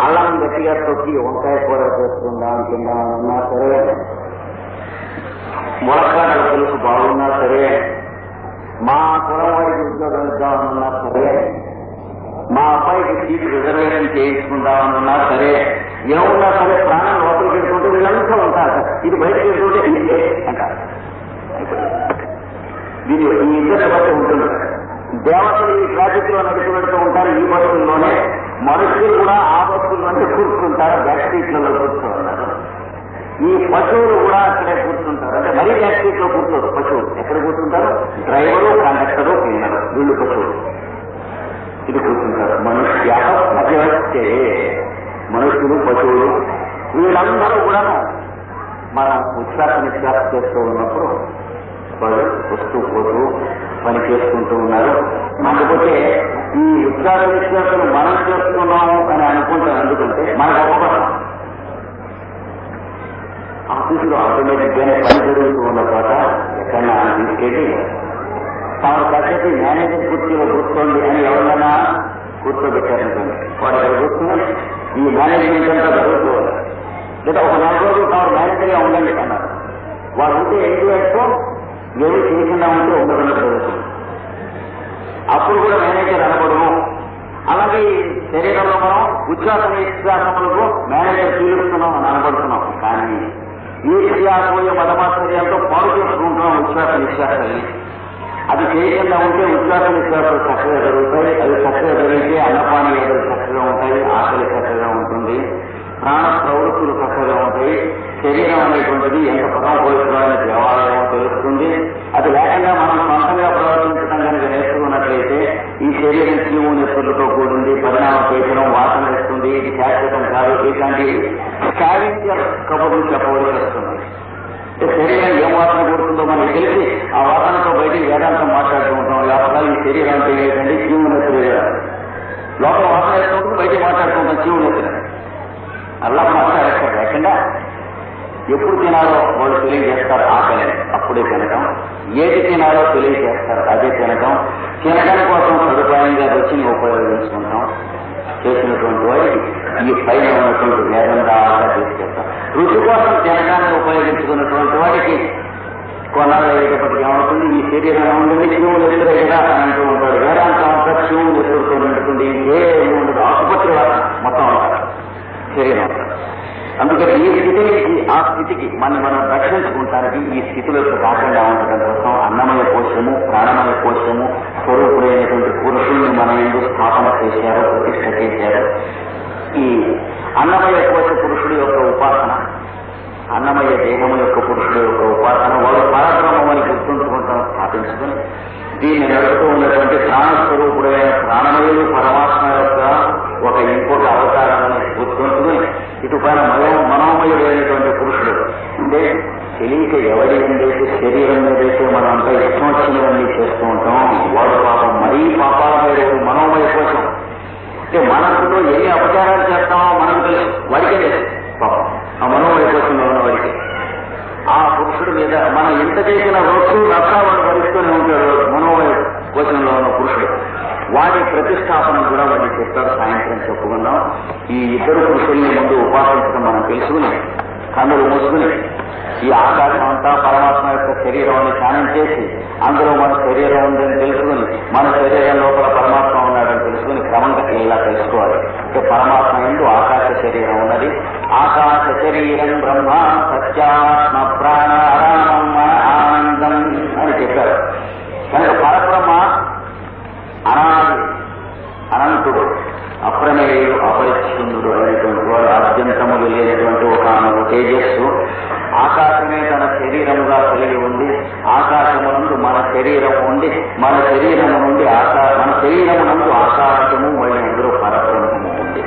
అల్లం గట్టిగా తొక్కి వంకాయ కూర చేసుకుందాం తిందామన్నా సరే, ములక్కాడల పులుసు బాగున్నా సరే, మా కులం వాడికి ఉద్యోగం ఇద్దామన్నా సరే, మా అబ్బాయికి సీట్ రిజర్వేషన్ చేయించుకుందామన్నా సరే, ఏమున్నా సరే ప్రాణం లోపలికి వెళ్తుంటే వీళ్ళంతా ఉంటారు. ఇది బయటకు వెళ్తుంటే ఇంతే అంటారు. దీని ఈ ఇద్దరు బట్టి ఉంటుంది. దేవతలు ఈ ట్రాఫిక్ లో నడిచి పెడుతూ ఉంటారు. ఈ బస్సుల్లోనే మనుషులు కూడా ఆ బస్సుల్లోనే కూర్చుంటారు. బ్యాక్ సీట్లలో కూర్చుంటారు. ఈ పశువులు కూడా అక్కడే కూర్చుంటారు. అంటే మరీ బ్యాక్ సీట్ లో కూర్చోరు పశువులు. ఎక్కడ కూర్చుంటారు? డ్రైవరు, కండక్టరు, క్లీనరు, వీళ్ళు పశువులు ఇది కూర్చుంటారు. మనుష్య మధ్యవర్తే, మనుషులు, పశువులు వీళ్ళందరూ కూడా మనం ఉచ్ఛ్వాస నిశ్వాస చేస్తూ ఉన్నప్పుడు వాళ్ళు వస్తూ పోతూ పని చేసుకుంటూ ఉన్నారు. కాకపోతే ఈ ఉచ్ఛ్వాస నిశ్వాసను మనం చేస్తున్నాము అని అనుకుంటాం. ఎందుకంటే మనకు అవకాశం ఆఫీసులో ఆటోమేటిక్ గానే పని జరుగుతూ ఉన్న చోట ఎక్కడన్నా తీసుకెళ్ళి తాను కాసేపు మేనేజర్ కుర్చీలో కూర్చోండి అని ఎవరైనా కూర్చోబెట్టారనుకోండి, వాడు అక్కడ కూర్చుని ఈ మేనేజ్మెంట్ అంతా జరుగుకోవాలి. లేదా ఒక 4 రోజులు తాను మేనేజర్గా ఉండండి అన్నారు. వాడు ఉంటే ఏం చేయొచ్చు, ఏమి చేయకుండా ఉంటే ఉండకుండా జరుగుతుంది. అప్పుడు కూడా మేనేజర్ అనబడము. అలాగే శరీరంలో మనం ఉచ్ఛ్వాస నిశ్వాసములకు మేనేజర్ పీలుస్తున్నాం అని అనబడుతున్నాం. కానీ ఈ క్రియాపోయే మదమాశ్చర్యాలతో పాడు చేసుకుంటున్నాం ఉచ్ఛ్వాస నిశ్వాసాన్ని. అది చేయకుండా ఉంటే ఉచ్ఛ్వాస నిశ్వాసాలు చక్కగా జరుగుతాయి. అది చక్కగా జరిగితే అన్నపానీయాలు చక్కగా ఉంటాయి, ఆకలి చక్కగా ఉంటుంది, ప్రాణ ప్రవృత్తులు చక్కగా ఉంటాయి. శరీరం అనేటువంటిది ఎంత పరమపవిత్రమైన దేవాలయం తెలుస్తుంది. అది లేకుండా మనం సొంతంగా ప్రవర్తించడం కనుక నేర్చుకున్నట్లయితే ఈ శరీరం చీము నెప్పులతో కూడింది, పరిణామ పేచడం, వాసన ఇస్తుంది, ఇది శాశ్వతం కాదు, ఇలాంటి స్కావెంజర్ కబుర్లు చెప్పవలసి వస్తుంది. శరీరం ఏం వాసన కూడుతుందో మనకి తెలిసి ఆ వాసనతో బయటికి వేదాంతం మాట్లాడుతూ ఉంటాం. లేకపోతే ఈ శరీరం అంటే ఏంటంటే చీము నెప్పులు లోపల వాసన వేసుకుంటూ బయటికి మాట్లాడుతుంటాం చీము నెప్పులు. అలా మాట్లాడక లేకుండా ఎప్పుడు తినాలో వాళ్ళు తెలియజేస్తారు. ఆకలి అప్పుడే తినటం, ఏది తినాలో తెలియజేస్తారు అదే తినటం. తినడం కోసం సదుపాయంగా రుచిని ఉపయోగించుకుంటాం. చేసినటువంటి వారికి ఈ పైన ఉన్నటువంటి వేదం దాకా తీసుకెళ్తాం. రుచి కోసం తినడాన్ని ఉపయోగించుకున్నటువంటి వారికి కొనాలి అయ్యేటప్పటికి ఏమవుతుంది, ఈ శరీరం ఉండి శివులు ఎదురే కదా అని అంటూ ఉంటాడు. వేదాంతం అంతా శివులు ఎదురుతో ఉంటుంది. ఏమి ఉండదు, ఆసుపత్రి మొత్తం ఉంటారు శరీరం. అందుకని ఈ స్థితి నుంచి ఆ స్థితికి మనం రక్షించుకుంటానికి ఈ స్థితిలోకి రాకుండా ఉండటం కోసం అన్నమయ కోశము, ప్రాణమయ కోశము స్వరూపుడైనటువంటి పురుషుల్ని మన ఎందుకు స్థాపన చేశారు, ప్రతిష్ట చేశారు. ఈ అన్నమయ కోశ పురుషుడు యొక్క ఉపాసన, అన్నమయ దేహము యొక్క పురుషుడు యొక్క ఉపాసన వాళ్ళు పరబ్రహ్మం అని గుర్తుంచుకుంటాం స్థాపించుకుని దీన్ని నడుపుతూ ఉన్నటువంటి ప్రాణస్వరూపుడైన ప్రాణమయుడు పరమాత్మ యొక్క ఒక ఇంకొక అవతారాన్ని గుర్తుంచుకుని ఇటు పైన మనోమయుడైనటువంటి పురుషుడు అంటే తెలియక ఎవరి ఉండేసి శరీరం మీదైతే మనం అంతా ఇష్టం వచ్చినవన్నీ చేస్తూ ఉంటాం. వాడు పాపం మరీ పాపాలమయ మనోమయ కోసం అంటే మనసుతో ఎన్ని అపచారాలు చేస్తామో మనకు తెలుసు, వాడికే తెలుసు పాపం ఆ మనోమయ కోసంలో ఉన్న వాడికి. ఆ పురుషుడి మీద మనం ఎంత చేసిన రోజు నష్టాలను భరిస్తూనే ఉంటాడు మనోమయ కోశంలో ఉన్న పురుషుడు. వాడి ప్రతిష్టాపన కూడా వాడిని చెప్తారు. సాయంత్రం చెప్పుకుందాం. ఈ ఇద్దరు పురుషుల్ని ముందు ఉపాసించడం మనం తెలుసుకుని కన్నులు మూసుకుని ఈ ఆకాశం అంతా పరమాత్మ యొక్క శరీరం అని ధ్యానం చేసి అందులో మన శరీరం ఉందని తెలుసుకుని మన శరీరం లోపల పరమాత్మ ఉన్నాడని తెలుసుకుని క్రమంగా ఇలా తెలుసుకోవాలి. అంటే పరమాత్మ ఎందు ఆకాశ శరీరం ఉన్నది. ఆకాశ శరీరం బ్రహ్మ సత్యాత్మ ప్రాణారామం మన ఆనందం అని చెప్పారు. కనుక పరబ్రహ్మ అనాది అనంతుడు అప్రమేయుడు అపరిచ్ఛిన్నుడు అనేటువంటి వాడు అత్యంతములు లేనటువంటి ఒక తేజస్సు. ఆకాశమే తన శరీరముగా కలిగి ఉంది. ఆకాశమునందు మన శరీరం ఉండి మన శరీరము నుండి మన శరీరమునందు ఆకాశము మళ్ళీ అందులో పరబ్రహ్మము ఉంది.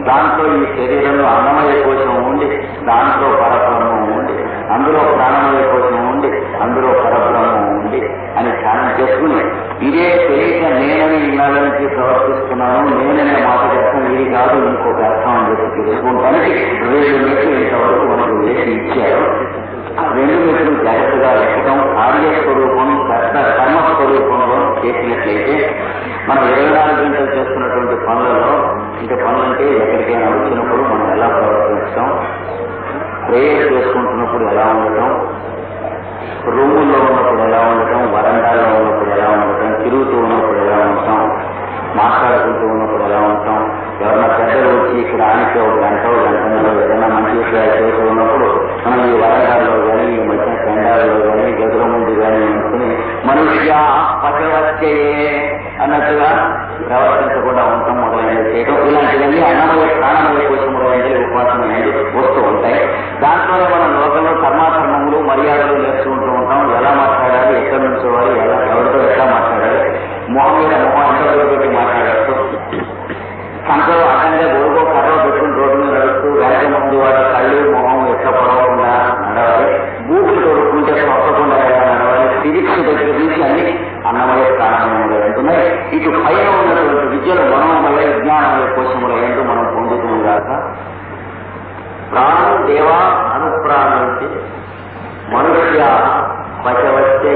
దాంట్లో ఈ శరీరంలో అన్నమయ కోశం ఉండి దాంట్లో పరబ్రహ్మం ఉండి అందులో ప్రాణమయ కోశం ఉండి అందులో పరబ్రహ్మం ఉంది అని ధ్యానం చేసుకుని ఇదే తెలియక నేనని ఇన్నాళ్ళ నుంచి ప్రవర్తిస్తున్నాను, నేననే మాట అర్థం ఇది కాదు ఇంకొక అర్థం అని చెప్పి తెలుసుకుంటానికి 2 మెట్లు ఇంతవరకు మనకు వేసి ఇచ్చారు. ఆ 2 మెట్లు జాగ్రత్తగా ఎక్కడం కార్యస్వరూపం కర్మస్వరూపంలో చేసినట్లయితే మనం 24 గంటలు చేస్తున్నటువంటి పనులలో ఇంకా పనులంటే ఎక్కడికైనా దానికి ఒక గంటన్నర ఏదైనా మంచి విషయాలు చేస్తూ ఉన్నప్పుడు మనం ఈ వరండాల్లో కానీ ఈ మధ్య పెండాల్లో కానీ గదుల ముందు కానీ అనుకుని మనుష్య పశవచ్చే అన్నట్టుగా ప్రవర్తించకుండా ఉండటం మొదలైనది చేయడం ఇలాంటివన్నీ అన్నమయ ప్రాణమయ కోసములు అనేది ఉపాసన అనేది వస్తూ ఉంటాయి. దాంట్లోనే మనం లోకంలో ధర్మాధర్మములు మర్యాదలు నేర్చుకుంటూ ఉంటాం. ఎలా మాట్లాడాలి, ఎక్కడి నుంచోవాలి, ఎవరితో ఎట్లా మాట్లాడాలి, మొహం మీద మొహం ఎంతలో పెట్టి మాట్లాడచ్చు, సంతలో అడ్డంగా గొడుగో కర్ర పెట్టుకుని రోడ్డు మీద నడుస్తూ వెనక ముందు వాళ్ళ కళ్ళు మొహం ఎట్లా పొడవకుండా నడవాలి, బూట్లు తొడుక్కుంటే తొక్కకుండా నడవాలి, ఫిజిక్స్ దగ్గర నుంచి అన్ని అన్నమయ ప్రాణమయ ఉంటున్నాయి. ఇటు పైన ఉన్నటువంటి విద్యలు మనోమయ విజ్ఞానమయ కోశముల ఏంటో మనం పొందుతున్నాం కాక ప్రాణం దేవా అనుప్రాణించి మనుష్య పశవచ్చే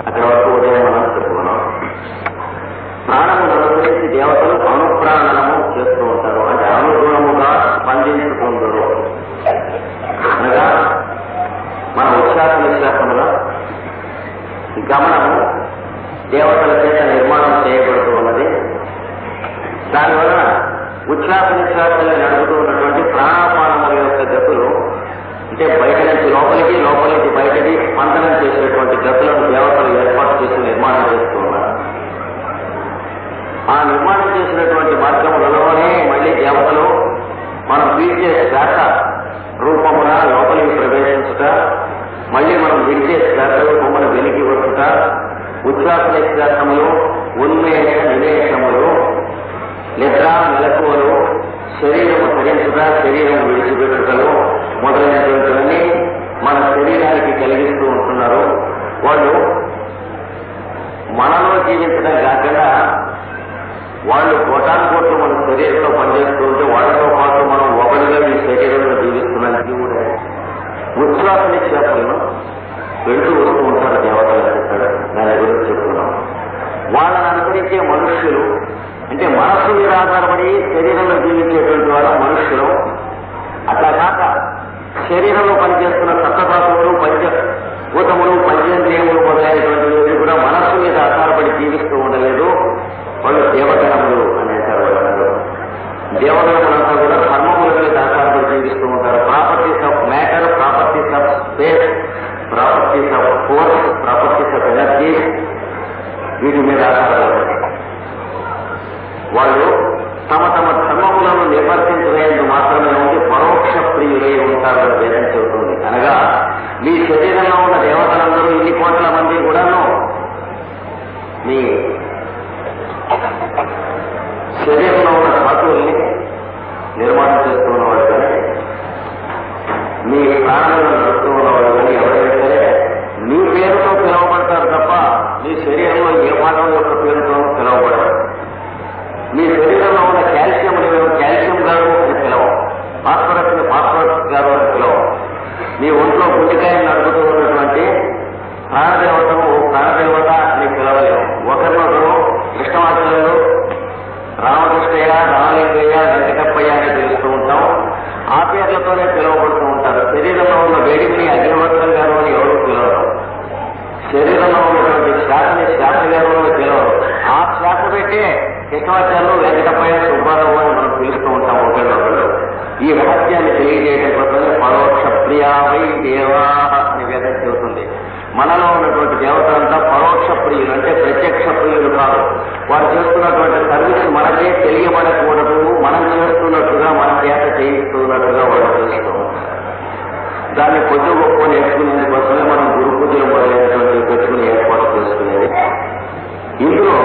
అక్కడ వరకు ఉదయం మనం చెప్పుకున్నాం. ప్రాణము అనుసరించి దేవతలు అనుప్రాణనము చేస్తూ ఉంటారు, అంటే అనుగుణముగా స్పందించుకుంటారు. అనగా మన ఉచ్ఛ్వాస నిశ్వాసముల గమనము దేవతల చేత నిర్మాణం చేయబడుతూ ఉన్నది. దానివల్ల ఉచ్ఛ్వాస నిశ్వాసాలు నడుపుతూ ఉన్నటువంటి ప్రాణాపానముల యొక్క గతులు, అంటే బయట నుంచి లోపలికి, లోపల నుంచి బయటకి స్పందనం చేసేటువంటి గతులను దేవతలు ఏర్పాటు చేసి నిర్మాణం చేస్తూ ఉన్నారు. ఆ నిర్మాణం చేసినటువంటి మార్గములలోనే మళ్లీ దేవతలు మనం పీల్చే శ్వాస రూపమున లోపలికి ప్రవేశించుట, మళ్లీ మనం విడిచే శ్వాస రూపమున వెలికి వచ్చుట, ఉచ్ఛ్వాస నిశ్వాసములు, ఉన్మేష నివేశములు, నిద్ర మెలకువలు, శరీరము ధరించుట, శరీరం విడిచిపెట్టుటలు మొదలైనటువంటివన్నీ మన శరీరానికి కలిగిస్తూ ఉంటున్నారు. వాళ్ళు మనలో జీవించడం కాకుండా వాళ్ళు కోటాను కోట్లు మన శరీరంలో పనిచేస్తూ ఉంటే వాళ్ళతో పాటు మనం ఒకటిగా ఈ శరీరంలో జీవిస్తున్న జీవుడే. ఉచ్ఛ్వాస నిశ్వాసాలను వెళ్తూ వస్తూ ఉంటారు దేవతలు చెప్తాడు. దాని గురించి చెప్తున్నాం. వాళ్ళని అనుసరించే మనుష్యులు, అంటే మనస్సు మీద ఆధారపడి శరీరంలో జీవించేటువంటి వాళ్ళ మనుష్యులు. అట్లా కాక శరీరంలో పనిచేస్తున్న సప్తధాతువులు, పంచభూతములు, పంచేంద్రియములు మొదలైనటువంటివి కూడా మనస్సు మీద ఆధారపడి జీవిస్తూ ఉండలేదు. వాళ్ళు దేవగణములు అనేసారు. వాళ్ళు దేవగణములంతా కూడా కర్మముల మీద ఆధారపడి జీవిస్తూ ఉంటారు. Properties of matter, properties of space, properties of force, properties of energy, వీటి మీద ఆధారపడి వాళ్ళు తమ తమ ధర్మములను నిర్వర్తించలేందుకు మాత్రమే ఉండి పరోక్ష ప్రియులై ఉంటారని వేదం చెబుతుంది. అనగా మీ శరీరంలో ఉన్న దేవతలందరూ ఇన్ని కోట్ల మంది కూడాను మీ శరీరంలో ఉన్న ధాతువుల్ని నిర్మాణం చేస్తూ ఉన్నవాడు కానీ, మీ ప్రాణాలను నడుస్తూ ఉన్నవాడు కానీ ఎవరైనా సరే మీ పేరుతో పిలువబడతారు తప్ప మీ శరీరంలో ఏ భాగం యొక్క పేరుతో పిలువబడతారు. మీ శరీరంలో ఉన్న కాల్షియం కాల్షియం గారు అని పిలవం, ఫాస్ఫరస్ ఫాస్ఫరస్ గారు అని పిలవం. మీ ఒంట్లో గుండెకాయలు నడుపుతూ ఉన్నటువంటి ప్రాణదేవతను ప్రాణదేవత అని పిలవలేము. ఒకరినొకరు కృష్ణవాచనలు రామకృష్ణయ్య, రామలింగయ్య, వెంకటప్పయ్య అని పిలుస్తూ ఉంటాం. ఆ పేర్లతోనే పిలువబడుతూ ఉంటారు. శరీరంలో ఉన్న వేడిని అగ్నివర్తం గారు అని ఎవరు పిలవరు. శరీరంలో ఉన్నటువంటి శ్వాసని శ్వాస గారు అని పిలవరు. ఆ శ్వాస పెట్టే కృష్ణాచార్యులు, వెంకటప్పయ్య, సుబ్బారావు అని మనం పిలుస్తూ ఉంటాం ఒకరినొకరు. ఈ రహస్యాన్ని తెలియజేయడం కోసమే పరోక్ష ప్రియావై దేవా అని వేదం చెబుతుంది. మనలో ఉన్నటువంటి దేవతలంతా పరోక్ష ప్రియులు, అంటే ప్రత్యక్ష ప్రియులు కాదు. వారు చేస్తున్నటువంటి సర్వీస్ మనకే తెలియబడకూడదు, మనం చేస్తున్నట్టుగా మన చేత చేయిస్తున్నట్టుగా వాళ్ళు చేస్తూ ఉంటారు. దాన్ని కొద్ది గొప్ప నేర్చుకునేందుకోసమే మనం గురు పూజలు మొదలైనటువంటి పెట్టుకుని ఏర్పాటు చేసుకునేది. ఇందులో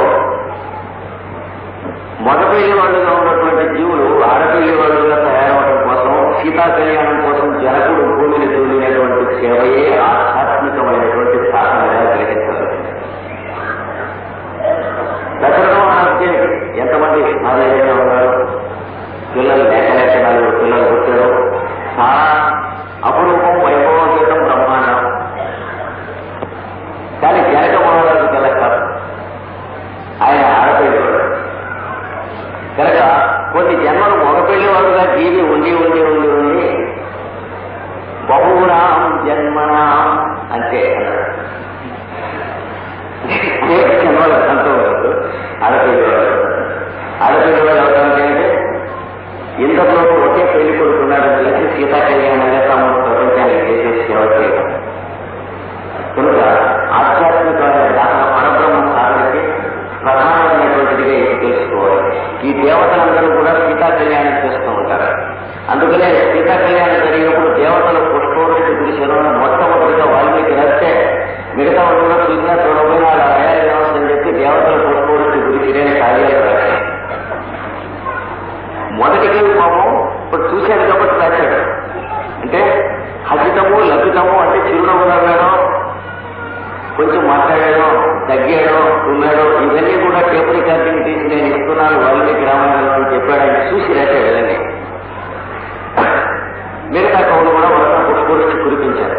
మగపిల్లి వాళ్ళుగా ఉన్నటువంటి జీవులు ఆడపిల్లి వాళ్ళుగా తయారవడం కోసం, సీతా కళ్యాణం కోసం జనకుడు భూమిని తోలినటువంటి సేవయే ఆధ్యాత్మికమైనటువంటి సాధనగా గ్రహించాలి. దశరథ మహారాజుకి ఎంతమంది ఆదాయంగా ఉన్నారు, పిల్లలు లేక నలుగురు పిల్లలు పుట్టారు. చాలా అపురూపం, వైభవోపేతం, బ్రహ్మాండం. కానీ జనక మహారాజు కల కాదు, ఆయన ఆడపిల్లి వాడు కనుక కొన్ని జన్మలు మగపిల్లి వాడుగా జీవి ఉండి ఉండి ఉండి ఉండి బహునాం జన్మనాం అంటే జన్మలు అంటూ ఉండదు. ఆడపిల్లి వాడు ఎవరంటే ఇంతలో ఒకే పెళ్లి కొడుకున్నాడని తెలిసి సీతా కళ్యాణంగా తాము ప్రపంచానికి చేసే సేవ చేయడం కనుక ఆధ్యాత్మికమైన పరబ్రహ్మ సాధనకి ప్రధానమైనటువంటిదిగా ఇది తెలుసుకోవాలి. ఈ దేవతలందరూ కూడా సీతా కళ్యాణం చేస్తూ ఉంటారు. అందుకనే సీతా కళ్యాణం జరిగినప్పుడు దేవతలు పుష్పవృష్టి కురిశారు. మొట్టమొదటిగా వాల్మీకి రాస్తే మిగతా వాళ్ళు చూసినా చూడకపోయినా అలా రాయాలి అని చెప్పి దేవతల పుష్పవృష్టి కురిసిరేని కార్యాలు రాశారు. మొదటికి పాపం ఇప్పుడు చూశాడు కాబట్టి రాశాడు. అంటే హసితము లభితము అంటే చిరునవ్వు నవ్వాడో, కొంచెం మాట్లాడాడో, తగ్గాడో, ఉన్నాడో, ఇవన్నీ కూడా టేప్ రికార్డింగ్ తీసి నేను ఇస్తున్నాను వాల్మీకి రామాయణంలో అని చెప్పాడు. ఆయన చూసి రాశాడు ఇవన్నీ. మిగతా కవులు కూడా మొత్తం పుష్పవృష్టి కురిపించారు.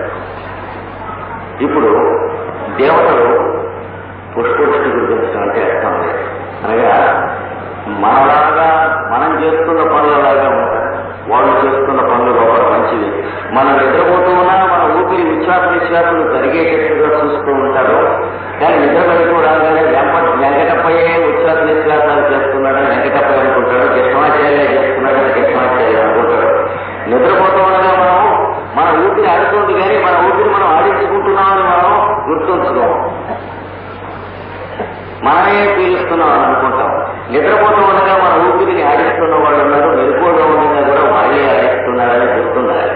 ఇప్పుడు దేవతలు పుష్పవృష్టి కురిపించడం అంటే అర్థం లేదు. అనగా మనలాగా మనం చేస్తున్న పనులలాగా ఉంటారు, వాళ్ళు చేస్తున్న పనులు లోపల మంచివి. మనం నిద్రపోతూ ఉన్నా మన ఊపిరి ఉచ్ఛ్వాస నిశ్వాసాలు జరిగేటట్టుగా చూస్తూ ఉంటారు. కానీ నిద్ర పెడుతూ రాగానే వెంకటప్పయ్యే ఉచ్ఛ్వాస నిశ్వాసాలు చేస్తున్నాడని వెంకటప్పయ్య అనుకుంటాడు, కృష్ణాచార్య చేస్తున్నాడని కృష్ణాచార్య అనుకుంటాడు. నిద్రపోతూ ఉండగా మనం మన ఊపిరి ఆడుతుంది, కానీ మన ఊపిరి మనం ఆడించుకుంటున్నామని మనం గుర్తుంచుకోం. మనమే పీలుస్తున్నామని అనుకుంటాం. నిద్రపోతూ ఉండగా మన ఊపిరిని ఆడిస్తున్న వాళ్ళు ఉన్నారు, మెరుపుగా ఉండగా కూడా వాళ్ళే ఆడిస్తున్నారని గుర్తున్నారు.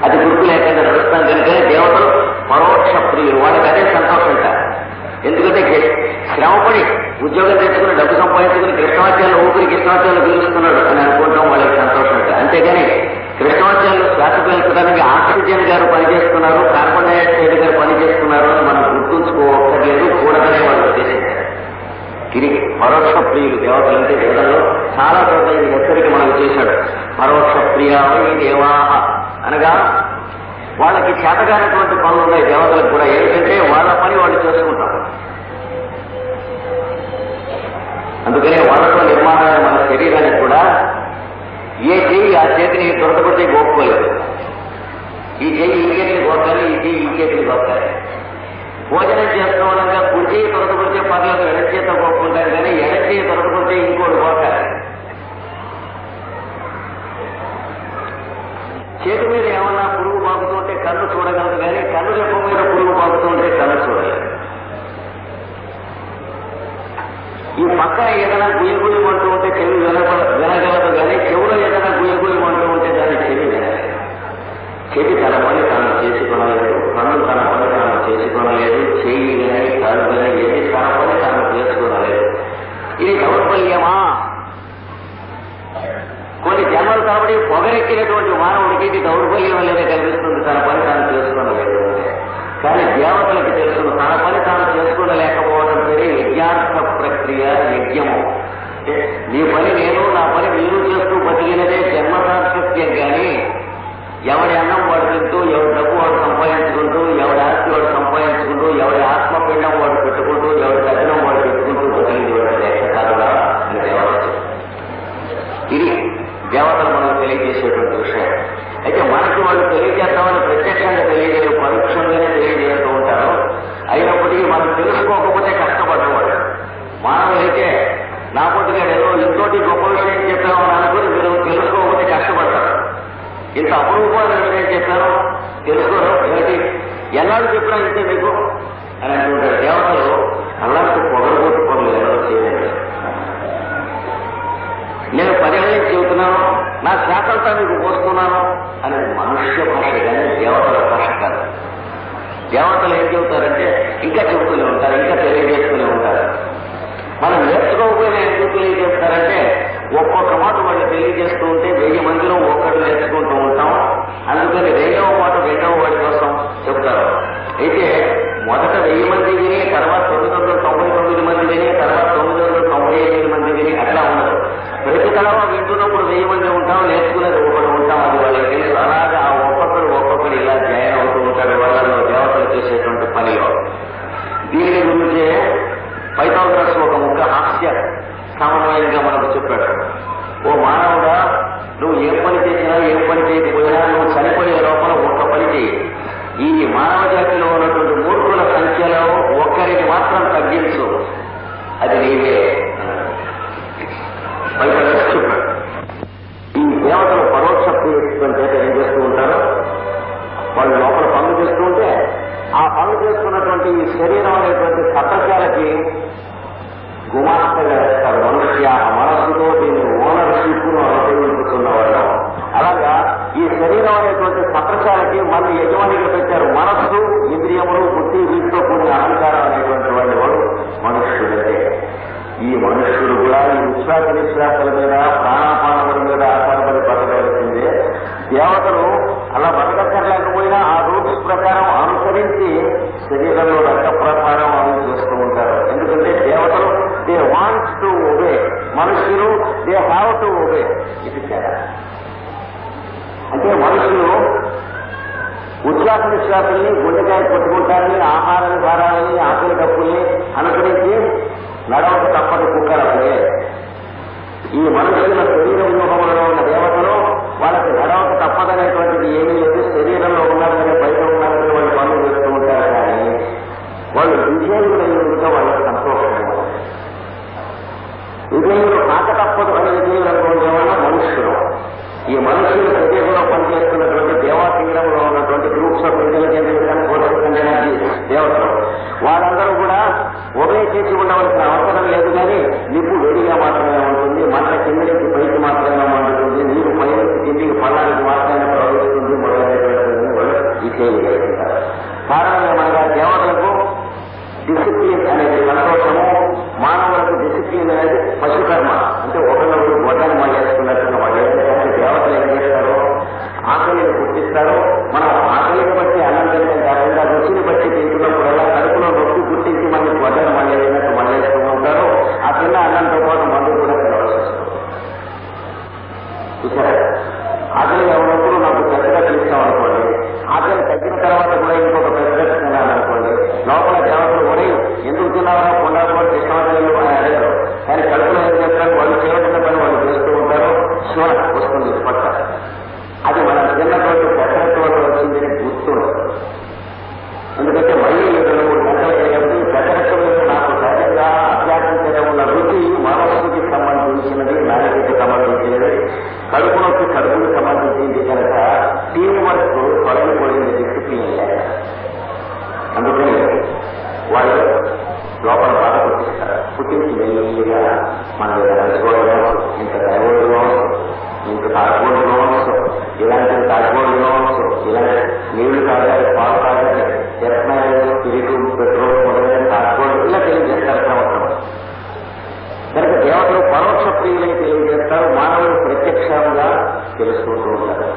అది గుర్తు లేకుండా నడుస్తాం కనుకనే దేవతలు పరోక్ష ప్రియులు. వాళ్ళకి అదే సంతోషంట. ఎందుకంటే శ్రమపడి ఉద్యోగం తెచ్చుకుని డబ్బు సంపాదించుకుని కృష్ణాచార్యులు ఊపిరి కృష్ణాచార్యులు పీలుస్తున్నాడు అని అనుకుంటాం, వాళ్ళకి సంతోషంట. అంతేగాని కృష్ణాచార్యులు శ్వాస పీల్చడానికి ఆక్సిజన్ గారు పనిచేస్తున్నారు, కార్బన్ డైఆక్సైడ్ గారు పనిచేస్తున్నారు అని మనం గుర్తుంచుకోవట్లేదు, కూడదనే వాళ్ళు ఉద్దేశించారు. తిరిగి పరోక్ష ప్రియులు దేవతలు అంటే వేదంలో చాలా చోట్ల ఇది హెచ్చరిక మనకు చేశాడు. పరోక్ష ప్రియావై దేవాహ అనగా వాళ్ళకి చేతగానటువంటి పనులు ఉన్నాయి దేవతలకు కూడా. ఏంటంటే వాళ్ళ పని వాళ్ళు చేసుకుంటారు. అందుకనే వాళ్ళతో నిర్మాణమైన మన శరీరానికి కూడా ఏ చెయ్యి ఆ చేతిని దొరకబడితే గోపుకోలేదు. ఈ చెయ్యి ఈ చేతిని గోకాలి, ఈ చెయ్యి ఈ చేతిని గోకాలి. భోజనం చేస్తూ ఉండగా కుడి చేయి దొరకబడితే పర్లేదు, ఎడ చేత గోపుకుంటారు, కానీ ఎడ చేయి దొరకబడితే ఇంకోటి గోకాలి. చేతి మీద ఏమన్నా పురుగు పాకుతుంటే కన్ను చూడగలదు, కానీ కన్ను రెప్ప మీద పురుగు పాకుతుంటే కన్ను చూడలేదు. ఈ పక్కన ఏదైనా గుయ్యగుయ్యమంటూ ఉంటే చెవి వినగలదు, కానీ చెవులో ఏదైనా గుయ్యగుయ్యమంటూ ఉంటే దాన్ని చెవి వినలేదు. చెవి తన పని తాను చేసుకొనలేదు, కన్ను తన పని తాను చేసుకొనలేదు, చెయ్యి కానీ కాదు కానీ ఏది తన పని తాను చేసుకోనలేదు. ఇది దౌర్బల్యమా? కొన్ని జన్మలు కాబట్టి పొగరెక్కినటువంటి మానవుడికి ఇది దౌర్బల్యం అనేది కనిపిస్తుంది, తన పని తాను చేసుకోనలేదు. కానీ దేవతలకు తెలుసును తన పని తాను చేసుకోలేకపోవడం సరే యజ్ఞార్థ ప్రక్రియ, యజ్ఞము. నీ పని నేను, నా పని మీరు చేస్తూ బతికినదే జన్మసార్థక్యం. కానీ ఎవడి అన్నం వాడు తింటూ, ఎవరి డబ్బు వాడు సంపాదించుకుంటూ, ఎవడి ఆస్తి వాడు సంపాదించుకుంటూ, ఎవడి ఆత్మపిండం వాడు పెట్టుకుంటూ, ఎవరి తగ్గినం వాడు పెట్టుకుంటూ బతికింది వాడు లెక్క కాదుగా అని దేవత. ఇది దేవతలు మనకు తెలియజేసేటువంటి విషయం. అయితే మనకి వాళ్ళు తెలియజేస్తామని ప్రత్యక్షంగా తెలియజేయరు, పరోక్షంగానే తెలియజేస్తూ ఉంటారు. అయినప్పటికీ మనం తెలుసుకోకపోతే కష్టపడ్డవాడు. మానవులైతే నా పొద్దుగా ఏదో ఇంకోటి గొప్ప విషయం చెప్పామని అనుకుని మీరు తెలుసుకోకపోతే కష్టపడతారు. ఇంత అపరూపమైన విషయం చెప్పారు తెలుసుకోరు, ఏమిటి ఎన్నాళ్ళు చెప్పినా ఇంతే మీకు అని అంటుంటారు. దేవతలు అలాంటి పొగరగొట్టు పనులు ఎవరో చేయండి. నేను 10 ఏళ్ళ నుంచి చెబుతున్నాను, నా శాతంతా మీకు పోస్తున్నాను అనేది మనుష్య భాష, కానీ దేవతల భాష కాదు. దేవతలు ఏం చెబుతారంటే ఇంకా చెబుతూనే ఉంటారు, ఇంకా తెలియజేస్తూనే ఉంటారు. మనం నేర్చుకోకపోయినా ఎందుకు తెలియజేస్తారంటే ఒక్కొక్క మాట వాళ్ళు తెలియజేస్తూ ఉంటే 1000 మందిలో ఒక్కడు నేర్చుకుంటూ ఉంటాం. అందుకని 2వ మాట 2వ వాడి కోసం చెబుతారు. అయితే మొదట 1000 మంది విని, తర్వాత 999 మంది విని, తర్వాత 998 మంది విని అట్లా ఉండదు. ప్రతి తరవ వింటున్నప్పుడు 1000 మంది ఉంటాం, నేర్చుకునేది ఒకడు ఉంటాం. అది వాళ్ళకి తెలుసు. అలాగా ఒక్కొక్కడు ఇలా జాయిన్ అవుతూ ఉంటాడు వాళ్ళలో దేవతలు చేసేటువంటి పనిలో. దీని గురించే పైథాగరస్ ఒక ముక్క హాస్య సమన్వయంగా మనకు చెప్పాడు. ఓ మానవుడా, నువ్వు ఏ పని చేసినా ఏ పని చేయకపోయినా నువ్వు చనిపోయే లోపల ఒక్క పని చేయి. ఈ మానవ జాతిలో ఉన్నటువంటి మూర్ఖుల సంఖ్యలో ఒక్కరికి మాత్రం తగ్గించు, అది నీవే. పైథాగరస్ చెప్పాడు. ఈ మనుషులు దే హ్యావ్ టు ఒబే. ఇది తేడా. అంటే మనుషులు ఉచ్ఛ్వాస నిశ్వాసాన్ని, గుండెకాయ కొట్టుకుంటారని, ఆహార విహారాలని, ఆకలి కప్పుల్ని అనుసరించి నడవక తప్పని కుక్కలే. ఈ మనుషుల శరీర వ్యూహంలో ఉన్న దేవతలు వాళ్ళకి నడవక తప్పదనేటువంటిది ఏమీ లేదు. శరీరంలో ఉన్నారని, బయట ఉన్నారని వాళ్ళు పనులు చేస్తూ ఉంటారు. కానీ వాళ్ళు విజయులైనందుకు వాళ్ళకి సంతోషం. విజయులు కాక తప్పదు అనే విజయులు అనుకోవడం వల్ల మనుషులు, ఈ మనుషుల శరీరంలో పనిచేస్తున్నటువంటి దేవాశరీరంలో ఉన్నటువంటి గ్రూప్స్ ఆఫ్ ఇంటెలిజెన్స్ దేవతలు వాళ్ళందరూ కూడా ఒకే చేసి ఉండవలసిన అవసరం లేదు. కానీ నిప్పు వేడిగా మాత్రమే ఉంటుంది, మంట కింద నుంచి పైకి మాత్రమే మండుతుంది, నీరు పై నుంచి కిందికి పల్లానికి మాత్రమే ప్రవహిస్తుంది మొదలైనటువంటి వాళ్ళు ఈ చేయగలుగుతారు. కారణం ఏమనగా దేవతలకు డిసిప్లిన్ అనేది సంతోషము, మానవులకు డిసిప్లిన్ అనేది పశుకర్మ. అంటే ఒకరినొకరు గొడ్డని మళ్ళేసుకున్నట్టుగా వాళ్ళు ఏంటంటే దేవతలు ఏం చేస్తారో ఆకలిని గుర్తిస్తారు. మనం ఆకలిని బట్టి అన్నం తినడం కాకుండా రుచిని బట్టి తింటున్నప్పుడల్లా కడుపులో నొప్పి గుర్తించి మనకి గొడ్డని మళ్ళేసినట్టు మళ్ళేస్తూ ఉంటారు. ఆ తిన్న అన్నంతో పాటు మందు కూడా తినవలసి వస్తుంది. చూసారా, ఆకలి ఉన్నప్పుడు నాకు పెద్దగా తీస్తాం అనుకోండి, ఆకలి తగ్గిన తర్వాత కూడా ఇంకొక పెద్దగా తినాలనుకోండి, లోపల దేవతలు కూడా ఎందుకు తిన్నారో కొండలు కృష్ణాలు అని అడగరు. కానీ కడుపులో ఏం చేస్తారు, వాళ్ళు చేయవలసిన పని వాళ్ళు చేస్తూ ఉంటారు. శివ వస్తుంది పక్క. అది మనం తిన్నటువంటి పెద్దతో వచ్చిందని గుర్తుండదు. ఎందుకంటే మళ్ళీ 2-3 గంటలు అయ్యేటప్పుడు పెద్దతో నాకు సహజంగా అభ్యాసం చేయడం ఉన్న రుచి మనస్సుకి సంబంధించినది, నాలుగుకి సంబంధించినది, కడుపునొచ్చి కడుపుకి సంబంధించింది కనుక టీం వర్క్ తొలగిపోయింది, డిసిప్లిన్ లేక. అందుకని వాళ్ళు లోపల బాధ పుట్టిస్తారు. పుట్టించి మెల్లిగా మన చూడడం ఇంత డైవర్డ్ లోన్స్, ఇంత కార్బోర్డ్ లోన్స్, ఇలాంటి కార్బోర్డ్ లోన్స్, ఇలాంటి నీళ్లు తాగాలి, పాలు తాగాలి, ఎర్రనాయలు, తిరిగి పెట్రోల్ మొదలైన కార్బోర్డ్ ఇలా తెలియజేస్తారు సంవత్సరం. కనుక దేవతలు పరోక్ష ప్రియులని తెలియజేస్తారు, మానవులు ప్రత్యక్షంగా తెలుసుకుంటూ ఉంటారు.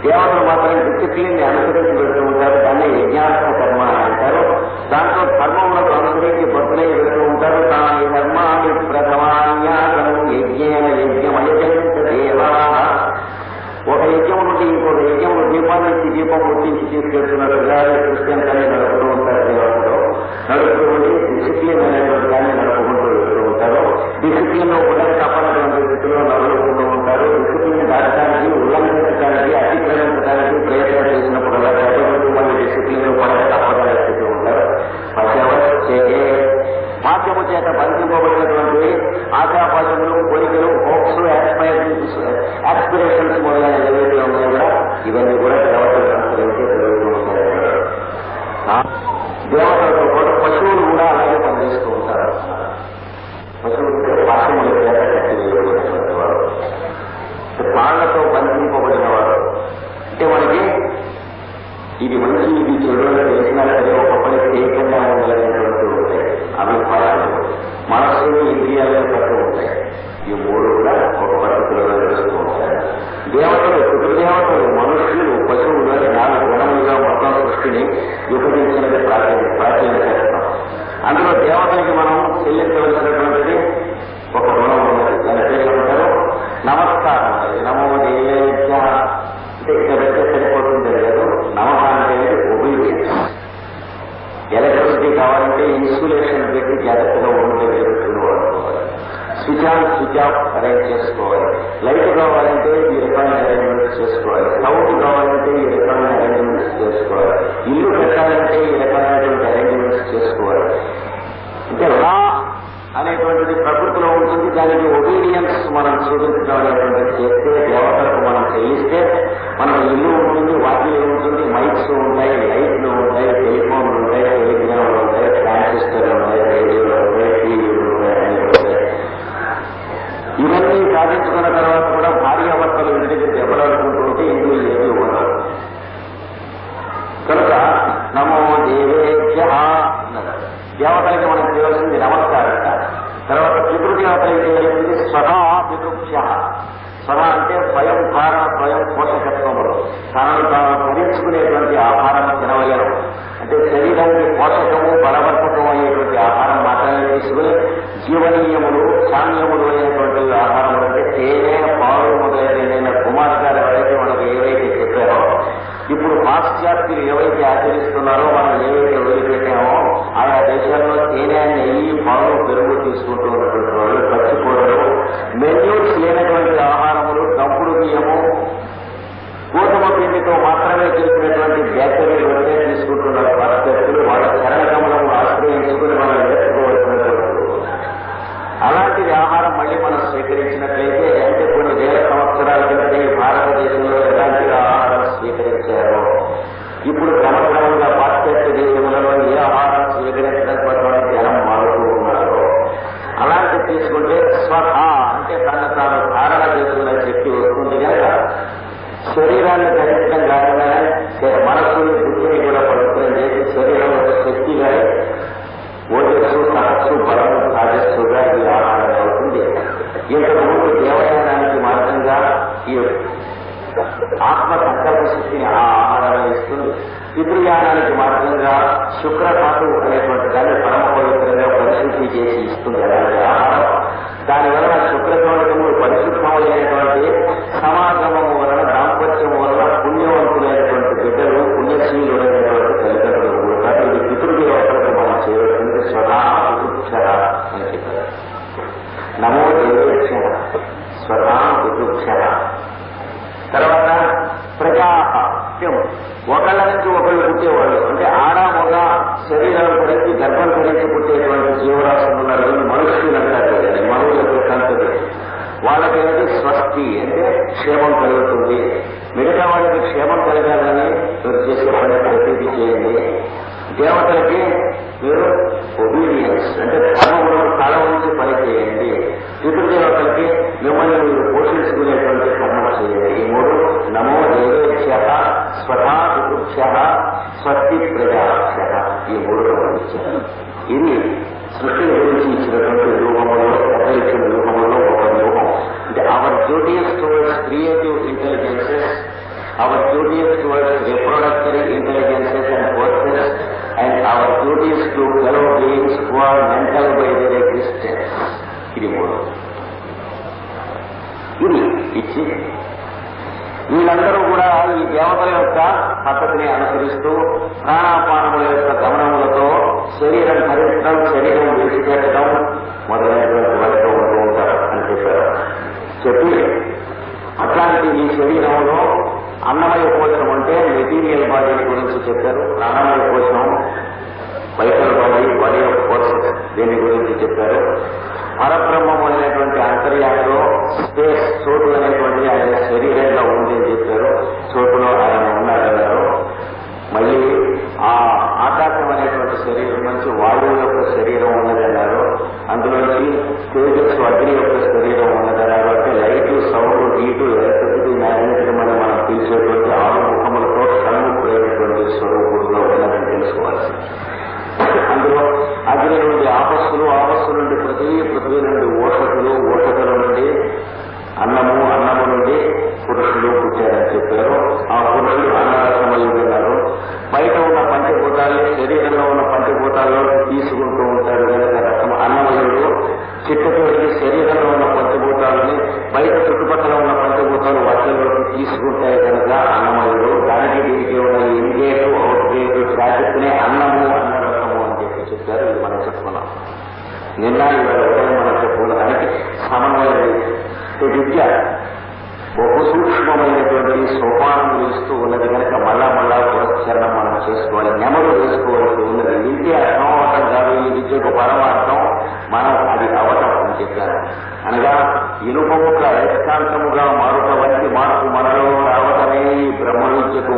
దేవతలు మాత్రం డిసిప్లిన్ ని అనుసరించి వెళ్తూ ఉంటారు. దాన్ని యజ్ఞాత్మ కర్మ అంటారు. దాంట్లో ధర్మములకు అనుసరించి బతులై వెళ్తూ ఉంటారు. తాని ధర్మాన్ని ప్రథమాన్యాసనం యజ్ఞేన యజ్ఞమయదేవా. ఒక యజ్ఞం నుండి ఇంకొక యజ్ఞము దీపాన్ని దీపం గుర్తించి తీసుకెళ్తున్నట్టుగా క్రిస్టియన్స్ అని నడుపుతూ ఉంటారు. దేవతలు నడుపుతూ ఉండి డిసిప్లిన్ అనేటువంటి దాన్ని నడుపుకుంటూ వెళ్తూ ఉంటారు. డిసిప్లిన్ లో కూడా తప్పనటువంటి స్థితిలో నడుపుకుంటూ ఉంటారు. డిసిప్లిన్ దాటడానికి, ఉల్లంఘించడానికి, అతిక్రమించడానికి ప్రయత్నం చేసినప్పుడు మళ్ళీ డిసిప్లిన్ లో కూడా తప్పదనే స్థితి ఉంటారు. మాధ్యము చేత బంధింపబడినటువంటి ఆశాపాశములు, కోరికలు, హోప్స్, యాస్పిరేషన్స్ మొదలైన ఏవైతే ఉన్నాయో కూడా ఇవన్నీ కూడా దేవతలు అనుసరించి జరుగుతూ ఉంటాయి. దేవతలతో పాటు పశువులు కూడా అలాగే పనిచేస్తూ ఉంటారు. పశువులు పాశముల చేత కట్టి వేయబడినటువంటి వారు, కాళ్లతో బంధింపబడిన వారు. అంటే మనకి ఇది మంచి, ఇది చెడు తెలిసినా సరే ఒక పని చేయకుండా ఉండలేనటువంటి ఉంటాయి అభిప్రాయాలు. మనస్సుని, ఇంద్రియాలను పట్టు ఉంటాయి. ఈ 3 కూడా ఒక పద్ధతిలో తెలుస్తూ ఉంటాయి. దేవతలు, పితృదేవతలు, మనుష్యులు, పశువులు అని 4 గుణములుగా మొత్తం సృష్టిని విభజించినది ప్రాచీన శాస్త్రం. అందులో దేవతలకి మనం చెల్లించవలసినటువంటిది ఒక గుణం ఉన్నది. దాని పేరు ఉంటారు నమస్కారం. నమో దేవేభ్య అంటే ఇక్కడ పెడితే సరిపోతుంది లేదు. నమః అంటే ఒబీడియన్స్. ఎలక్ట్రిసిటీ కావాలంటే ఇన్సులేషన్ పెట్టి జాగ్రత్తగా ఉండే పెట్టుకుని వాడుకోవాలి. Switch on, switch off arrange చేసుకోవాలి. లైట్ కావాలంటే ఈ రకమైన అరేంజ్మెంట్స్ చేసుకోవాలి. సౌండ్ కావాలంటే ఈ రకమైన అరేంజ్మెంట్స్ చేసుకోవాలి. ఇల్లు పెట్టాలంటే ఈ రకమైనటువంటి అరేంజ్మెంట్స్ చేసుకోవాలి. అంటే లా అనేటువంటిది ప్రకృతిలో ఉంటుంది. దానికి ఒబీడియన్స్ మనం చూపించడం అనేటువంటిది చేస్తే, దేవతలకు మనం చెల్లిస్తే మనకు ఇల్లు ఉంటుంది, వాకిలి ఉంటుంది, మైక్స్ ఉంటాయి, లైట్లు ఉంటాయి, టెలిఫోన్లు ఉంటాయి, టెలిగ్రామ్లు ఉంటాయి, ట్రాన్సిస్టర్లు ఉంటాయి, రేడియోలు ఉంటాయి, టీవీలు ఉంటాయి, అన్నీ ఉంటాయి. ఇవన్నీ సాధించుకున్న తర్వాత కూడా భార్యాభర్తలు ఇంటి దగ్గర దెబ్బలాడుకుంటూ ఉంటే ఇందులో ఏమీ ఉండదు. కనుక నమో దేవేభ్య అన్నారు. దేవతలకి మనం చేయవలసింది నమస్కారం. తర్వాత పితృదేవతలకి చేయవలసింది స్వహా పితృభ్య. స్వహ అంటే స్వయం ధారణ, స్వయం పోషకత్వములు. తనను తాను భరించుకునేటువంటి ఆహారం తినవలేరు. అంటే శరీరానికి పోషకము, బలవర్ధకం అయ్యేటువంటి ఆహారం మాత్రమే తీసుకుని జీవనీయములు సామ్యములు అయినటువంటి ఆహారములు అంటే తేనె పాలు మొదలైన కుమార్ గారు ఎవరైతే మనకు ఏవైతే చెప్పారో ఇప్పుడు పాశ్చాత్యులు ఏవైతే ఆచరిస్తున్నారో మనం ఏవైతే వదిలిపెట్టామో ఆయా దేశాల్లో తేనె నెయ్యి పాలు పెరుగు తీసుకుంటూ ఉన్నటువంటి వాళ్ళు పచ్చికూరలు మెన్యూస్ లేనటువంటి ఆహారములు దంపుడు బియ్యము గోధుమ పిండితో మాత్రమే చేసినటువంటి బేకరీలు వరకే తీసుకుంటున్నారు పాశ్చాత్యులు. వాళ్ళ చరణకములను ఆశ్రయించుకుని మనం నేర్చుకోవాల్సినటువంటి అలాంటిది ఆహారం మళ్ళీ మనం స్వీకరించినట్లయితే అంటే కొన్ని వేల సంవత్సరాల క్రితం భారతదేశంలో ఎలాంటి ఆహారం స్వీకరించారో ఇప్పుడు క్రమక్రమంగా పాశ్చాత్య దేశములలో ఏ ఆహారం స్వీకరించడం కోసం జనం మారుతూ ఉన్నారో అలాంటివి తీసుకుంటే స్వహ అంటే తను తాను ధారణ చేసుకునే శక్తి వస్తుంది కనుక శరీరాన్ని ధరించడం కాకుండా మనస్సుని బుద్ధిని కూడా పవిత్రం చేసి శరీరం యొక్క శక్తిగా ఓజస్సు సహస్సు బలము రాజస్సుగా ఈ ఆహారం అవుతుంది. ఇంతకుముందు దేవయానానికి మార్గంగా ఈ ఆత్మ సంకల్ప శక్తిని ఆ ఆహారం ఇస్తుంది. పితృయానానికి మార్గంగా శుక్రధాతు అనేటువంటి దాన్ని పరమ పవిత్రంగా పరిశుద్ధి చేసి ఇస్తుంది అలాంటి ఆహారం. దానివలన శుక్రకవచములు పరిశుద్ధమైనటువంటి సమాగమము వలన దాంపత్యము వలన పుణ్యవంతులైనటువంటి బిడ్డలు పుణ్యశీలులైనటువంటి తల్లిదండ్రులు కూడా ఇది పితృదేవతలకు మనం చేయవలసింది స్వధా పితృక్షర అని చెప్పారు. నమో దేవేక్ష స్వధా పితృక్షర. తర్వాత ప్రజాహ్యం ఒకళ్ళ నుంచి ఒకళ్ళు పుట్టేవాళ్ళు అంటే ఆడ మగ శరీరాలు ధరించి గర్భం ధరించి పుట్టేటువంటి జీవరాశులు ఉన్నారు. మనుషులు అంటారు కదండి, మనుషులకు సంతతి వాళ్ళకేంటి స్వస్తి అంటే క్షేమం కలుగుతుంది. మిగతా వాళ్ళకి క్షేమం కలగాలని మీరు చేసే పని ప్రతిదీ చేయండి. దేవతలకి మీరు ఒబీడియన్స్ అంటే ధర్మములను తల ఉంచి పని చేయండి. పితృదేవతలకి మిమ్మల్ని మీరు పోషించుకునేటువంటి కర్మ చేయండి. ఈ మూడు నమో దేవేభ్య స్వధా పితృభ్య స్వస్తి ప్రజాభ్య ఈ మూడు గమనించారు. ఇది సృష్టి గురించి ఇచ్చినటువంటి రూపంలో ఇచ్చిన రూపంలో ఒక రూపం అంటే our duties towards creative intelligences, our duties towards reproductory intelligences and forces and our duties to fellow beings who are mental by their existence. ఇది మూడు. ఇది ఇచ్చి వీళ్ళందరూ కూడా ఈ దేవతల యొక్క పద్ధతిని అనుసరిస్తూ ప్రాణాపానముల యొక్క గమనములతో శరీరం ధరించడం, శరీరం విడిచిపెట్టడం మొదలైనటువంటి వాటితో ఉంటూ ఉంటారు అని చెప్పారు. చెప్పి అట్లాంటి ఈ శరీరంలో అన్నమయ కోశం అంటే మెటీరియల్ బాడీని గురించి చెప్పారు. ప్రాణమయ కోశం వైటల్ బాడీ ఆఫ్ ఫోర్సెస్ దీని గురించి చెప్పారు. పరబ్రహ్మము అనేటువంటి అంతర్యాలలో స్పేస్ చోటు అనేటువంటి ఆయన శరీరంగా ఉంది అని చెప్పారు. చోటులో ఆయన ఉన్నారన్నారు. మళ్ళీ ఆ ఆకాశం అనేటువంటి శరీరం నుంచి వాయువు యొక్క శరీరం ఉన్నదన్నారు. అందులోంచి తేజస్సు అగ్ని యొక్క శరీరం ఉన్నదన్నారు. అంటే light sound heat electricity magnetism అని మనం పిలిచేటువంటి ఆరు ముఖములతో షణ్ముఖుడైనటువంటి స్వరూపుడుగా ఉన్నదని తెలుసుకోవాల్సి. అందులో అగ్ని నుండి ఆపస్సులు, ఆపస్సు నుండి పృథ్వీ నుండి ఓషకులు, ఓషకుల నుండి అన్నము, అన్నము నుండి పురుషులు పుట్టారని చెప్పారు. ఆ పురుషులు అన్నరసమయున్నారు. బయట ఉన్న పంచభూతాన్ని శరీరంలో ఉన్న పంచభూతాల్లో తీసుకుంటూ ఉంటారు కనుక రసం అన్నమయుడు. చిట్టతోటి శరీరంలో ఉన్న పంచభూతాలని బయట చుట్టుపక్కల ఉన్న పంచభూతాలు వాటిలోకి తీసుకుంటాయి కనుక అన్నమయుడు. దానికి దీనికి ఉన్న ఇన్గేటు అవుట్గేటు ప్రాజెక్టునే అన్నము అన్నరసము అని చెప్పారు. ఇది మనం చెప్పుకున్నాం. నిన్న ఇవాళ మనం చెప్పుకోవడానికి సమన్వయం విద్య బహు సూక్ష్మమైనటువంటి సోపానములు ఇస్తూ ఉన్నది కనుక మళ్ళా పురస్కరణం మనం చేసుకోవాలి, నెమరు చేసుకోవాల్సి ఉన్నది. విద్య అర్థం అవటం కాదు, ఈ విద్యకు పరమార్థం మనం అది అవటం అని చెప్పారు. అనగా ఇనుపముగా అయస్కాంతముగా మారుట వంటి మార్పు మనలో రావటమే ఈ బ్రహ్మ విద్యకు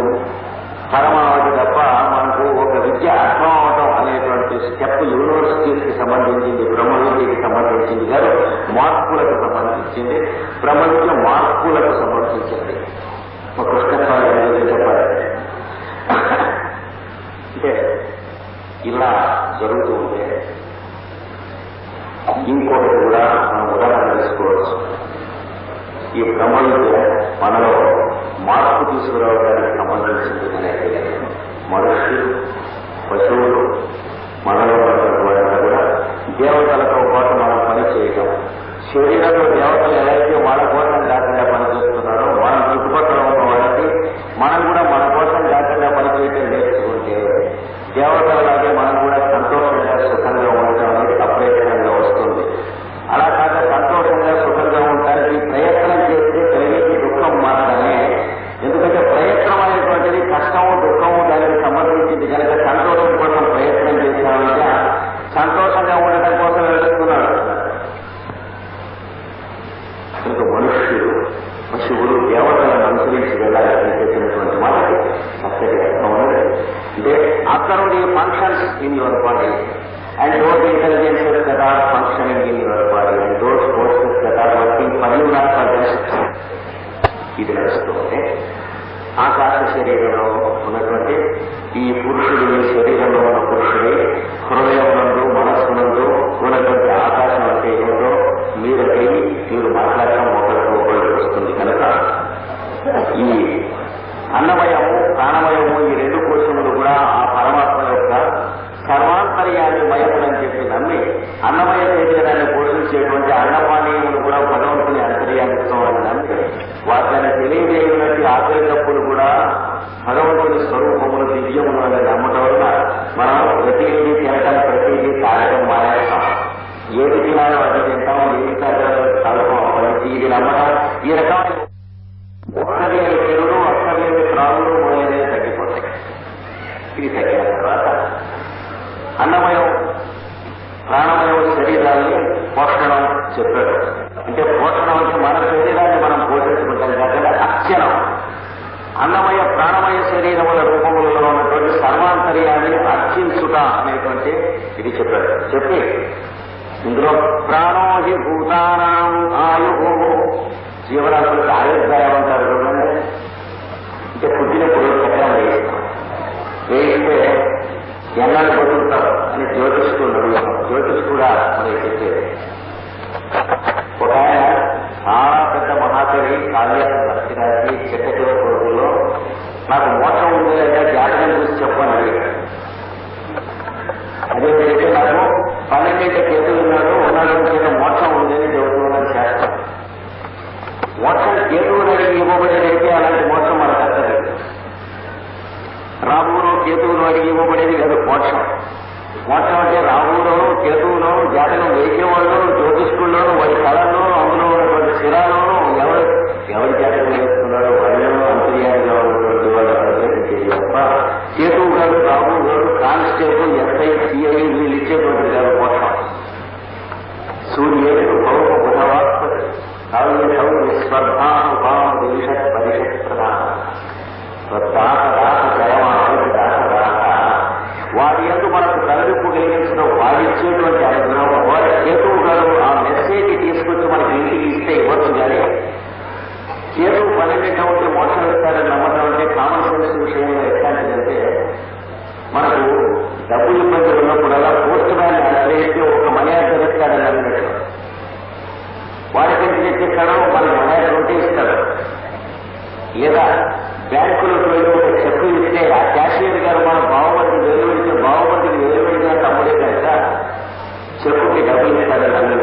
పరమావధి తప్ప మనకు ఒక విద్య అర్థం అవటం అనేటువంటి స్టెప్ యూనివర్సిటీకి సంబంధించింది, బ్రహ్మ విద్యకి సంబంధించింది కాదు, మార్పులకు సంబంధించింది. బ్రహ్మ విద్య మార్పులకు సంబంధించింది. ఒక కృష్ణస్వామి చెప్పాలి అంటే ఇలా జరుగుతూ ఉంటే ఇంకొకటి కూడా మనం ఉదాహరణ తీసుకోవచ్చు. ఈ బ్రహ్మ విద్య మనలో మార్పు తీసుకురావడానికి సంబంధించింది అనేది మనుషులు, పశువులు, మనలో ఉన్నటువంటి వాటిని కూడా దేవతలతో పాటు మనం శరీరంలో దేవతలు ఎలాగైతే వాళ్ళ కోసం కాకుండా పనిచేస్తున్నారో మన చుట్టుపక్కల ఉన్న వాళ్ళకి మనం కూడా మన కోసం కాకుండా పనిచేయటం నేర్చుకుంటే దేవతలలాగే మనం కూడా సంతోషంగా సుఖంగా ఉండటం అనేది అప్రయత్నంగా వస్తుంది. అలా కాక సంతోషంగా సుఖంగా ఉండడానికి ప్రయత్నం చేస్తే కలిగేది దుఃఖం మాత్రమే. ఎందుకంటే ప్రయత్నం అనేటువంటిది కష్టము దుఃఖము దానికి సంబంధించింది కనుక సంతోషం కోసం ప్రయత్నం చేశామంటే సంతోషంగా ఉండటం కోసం వెళ్తున్నాడు. ఇంకా పశువులు దేవతలను అనుసరించి వెళ్ళాలని చెప్పినటువంటి మాటకి చక్కటి అర్థం ఉన్నది. అంటే after the functions in your body and those intelligences that are functioning in your body and those forces that are working for you not for themselves. ఇది నడుస్తుంటే ఆకాశ శరీరంలో ఉన్నటువంటి ఈ పురుషుడు, ఈ శరీరంలో ఉన్న పురుషుడి హృదయమునందు మనస్సునందు ఉన్నటువంటి ఆకాశం అంటే ఏమిటో మీరు మాట్లాడటం ఒకరికి వస్తుంది కనుక ఈ అన్నమయము ప్రాణమయము ఈ రెండు కోశములు కూడా ఆ పరమాత్మ యొక్క సర్వాంతర్యాన్ని మయములని చెప్పి నమ్మి అన్నమయ శరీరాన్ని పోషించేటువంటి అన్నపానీయములు కూడా భగవంతుని అంతర్యామిత్వం అని నమ్మి వాటిని తెలియజేయనటువంటి ఆకలికప్పులు కూడా భగవంతుని స్వరూపములు దివ్యములు అని నమ్మటం వల్ల మనం ప్రతిదీ తినటం ప్రతిదీ తాగటం మానేస్తాం. ఏది తినాలో అది తింటాం, ఏది తాగాలో తాగటం అవ్వాలి. ఇది నమ్మటం ఈ రకమైన ఒక్కలేని చెరువులు ఒక్కలేని త్రాగులు మొదలైనవి తగ్గిపోతాయి. ఇది తగ్గిన తర్వాత అన్నమయం ప్రాణమయం శరీరాన్ని పోషణం చెప్పాడు. అంటే పోషణం అంటే మన శరీరాన్ని మనం పోషించుకుంటాం కాకుండా అర్చనం. అన్నమయ ప్రాణమయ శరీరముల రూపములలో ఉన్నటువంటి సర్వాంతర్యాన్ని అర్చించుట అనేటువంటి ఇది చెప్పాడు. చెప్పి ఇందులో ప్రాణో హి భూతానాం ఆయు, జీవరాశులకు ఆయుర్దాయం అంటారు చూడండి. అంటే పుట్టినప్పుడు చక్రం వేయిస్తాం, వేయిస్తే ఎన్నాళ్ళు బతుకుతారు అని జ్యోతిష్కుడు కూడా మనకి చెప్పేది. ఒక ఆయన చాలా పెద్ద మహాకవి కావ్యాన్ని భక్తిరాజి చిట్ట చివరి రోజుల్లో నాకు మోక్షం ఉంది లేదా జాతకం చూసి చెప్పని అడిగాడు. అదేంటంటే నాకు 12 కేతులు ఉన్నాడు చేత మోక్షం ఉంది అని చెబుతున్నది శాస్త్రం. మోక్షం కేతువుని అడిగి ఇవ్వబడేదైతే అలాంటి మోక్షం మనకు అర్థలేదు. రాహువును కేతువును అడిగి ఇవ్వబడేది కాదు మోక్షం. మోక్షం అంటే రాహువులోను కేతువులోను జాతకం వేసేవాళ్ళు జ్యోతిష్కుల్లోనూ వారి కళల్లో అందులో ఉన్నటువంటి శిరాలను ఎవరి జాతకం వేస్తున్నారో వాళ్ళలో అంతర్యాలుగా ఉన్నటువంటి వాళ్ళు అనుగ్రహించేది తప్ప కేతువు గారు రాహువు గారు కానిస్టేబుల్ ఎస్ఐ సిఐ వీళ్ళు ఇచ్చేటువంటి కాదు మోక్షం. సూర్యుడు భౌమ బుధవాస్ప స్పర్ధానుభాషత్ పరిషత్ ప్రధాన వారి ఎందు మనకు తలవిప్పు కలిగించడం వాడిచ్చేటువంటి అనుగ్రహం. వారి కేతువు గారు ఆ మెసేజ్ తీసుకొచ్చి మనకి ఇంటికి ఇస్తే ఇవ్వచ్చు. కానీ కేతువు 12 ఉంటే మోక్షం ఇస్తారని నమ్మటం అంటే కామన్ సెన్స్ విషయంలో ఎట్లాంటిదంటే మనకు డబ్బు ఇబ్బందులు ఉన్నప్పుడల్లా పోస్ట్ మ్యాన్ ఆశ్రయిస్తే ఒక మనీ ఆర్డర్ ఇస్తాడని అన్నట్టు వాడికి ఎంత తెచ్చిస్తాడో మనకి మనీ ఆర్డర్ ఉంటే ఇస్తాడు. లేదా బ్యాంకులకు వెళ్ళి ఒక చెక్కు ఇస్తే ఆ క్యాషియర్ గారు మన బావమతికి వెలువడితే బావమతికి వెలువడిగా తమ్ముడే కనుక చెక్కుకి డబ్బులు ఇస్తాడని